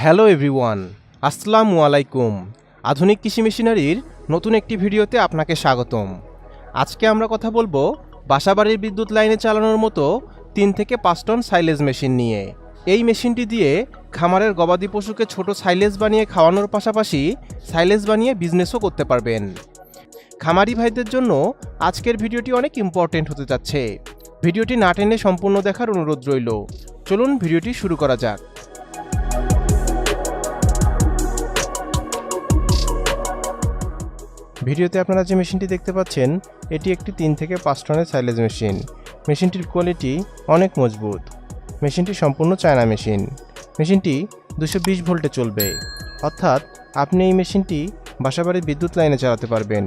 Hello everyone, আসসালামু আলাইকুম। আধুনিক কৃষি মেশিনারির নতুন একটি ভিডিওতে আপনাকে স্বাগতম। আজকে আমরা কথা বলবো বাসাবাড়ির বিদ্যুৎ লাইনে চালানোর মতো 3 থেকে 5 টন সাইলেজ মেশিন নিয়ে। এই মেশিনটি দিয়ে খামারের গবাদি পশুকে ছোট সাইলেজ বানিয়ে খাওয়ানোর পাশাপাশি সাইলেজ বানিয়ে বিজনেসও করতে পারবেন। খামারি ভাইদের জন্য আজকের ভিডিওটি অনেক ইম্পর্টেন্ট হতে যাচ্ছে। ভিডিওটি না টেনে সম্পূর্ণ দেখার অনুরোধ রইল। চলুন ভিডিওটি শুরু করা যাক। ভিডিওতে আপনারা যে মেশিনটি দেখতে পাচ্ছেন এটি একটি 3 থেকে 5 টনের সাইলেজ মেশিন। মেশিনটির কোয়ালিটি অনেক মজবুত। মেশিনটি সম্পূর্ণ চায়না মেশিন। মেশিনটি 220 ভোল্টে চলবে, অর্থাৎ আপনি এই মেশিনটি বাসাবাড়ির বিদ্যুৎ লাইনে চালাতে পারবেন।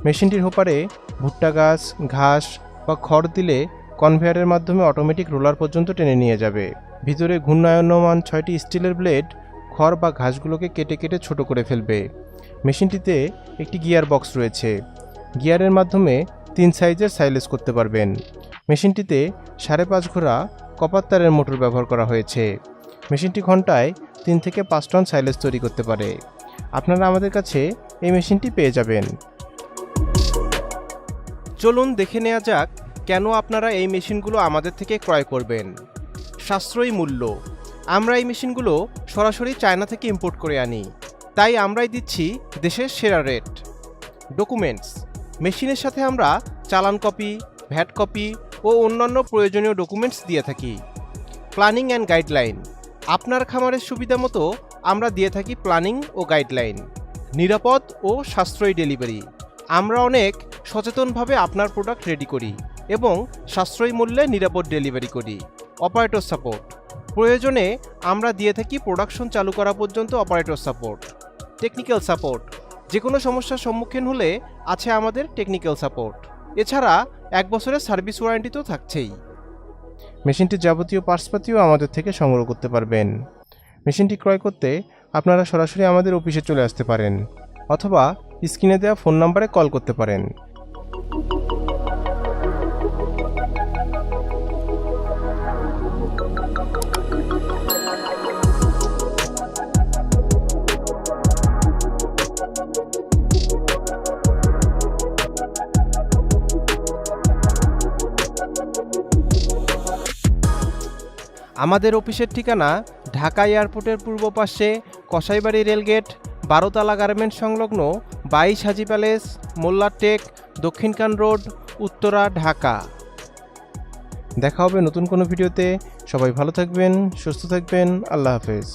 মেশিনটির হোপারে ভুট্টা গাছ, ঘাস বা খড় দিলে কনভেয়ারের মাধ্যমে অটোমেটিক রোলার পর্যন্ত টেনে নিয়ে যাবে। ভিতরে ঘূর্ণায়মান 6টি স্টিলের ব্লেড খড় বা ঘাসগুলোকে কেটে কেটে ছোট করে ফেলবে। মেশিনটিতে একটি গিয়ার বক্স রয়েছে। গিয়ারের মাধ্যমে 3 সাইজের সাইলেজ করতে পারবেন। মেশিনটিতে 5.5 ঘোড়া কপার তারের মোটর ব্যবহার করা হয়েছে। মেশিনটি ঘন্টায় 3 থেকে 5 টন সাইলেজ তৈরি করতে পারে। আপনারা আমাদের কাছে এই মেশিনটি পেয়ে যাবেন। চলুন দেখে নেওয়া যাক কেন আপনারা এই মেশিনগুলো আমাদের থেকে ক্রয় করবেন। সাশ্রয়ী মূল্য। আমরা এই মেশিনগুলো সরাসরি চায়না থেকে ইম্পোর্ট করে আনি, তাই আমরাই দিচ্ছি দেশের সেরা রেট। ডকুমেন্টস। মেশিনের সাথে আমরা চালান কপি, ভ্যাট কপি ও অন্যান্য প্রয়োজনীয় ডকুমেন্টস দিয়ে থাকি। Planning and guideline. আপনার খামারের সুবিধা মতো আমরা দিয়ে থাকি প্ল্যানিং ও গাইডলাইন। নিরাপদ ও সাশ্রয়ী ডেলিভারি। আমরা অনেক সচেতনভাবে আপনার প্রোডাক্ট রেডি করি এবং সাশ্রয়ী মূল্যে নিরাপদ ডেলিভারি করি। Operator support. প্রয়োজনে আমরা দিয়ে থাকি প্রোডাকশন চালু করা পর্যন্ত অপারেটর সাপোর্ট। Technical support. যে কোনো সমস্যার সম্মুখীন হলে আছে আমাদের টেকনিক্যাল সাপোর্ট। এছাড়া 1 বছরের সার্ভিস ওয়ারেন্টি তো থাকছেই। মেশিনটির যাবতীয় পার্টসপাতিও আমাদের থেকে সংগ্রহ করতে পারবেন। মেশিনটি ক্রয় করতে আপনারা সরাসরি আমাদের অফিসে চলে আসতে পারেন অথবা স্ক্রিনে দেওয়া ফোন নম্বরে কল করতে পারেন। আমাদের অফিসের ঠিকানা ঢাকা এয়ারপোর্টের পূর্ব পাশে কসাইবাড়ি রেলগেট, 12তলা গার্মেন্টস সংলগ্ন 22 হাজি প্যালেস, মোল্লার টেক, দক্ষিণকান রোড, উত্তরা, ঢাকা। দেখা হবে নতুন কোনো ভিডিওতে। সবাই ভালো থাকবেন, সুস্থ থাকবেন। আল্লাহ হাফেজ।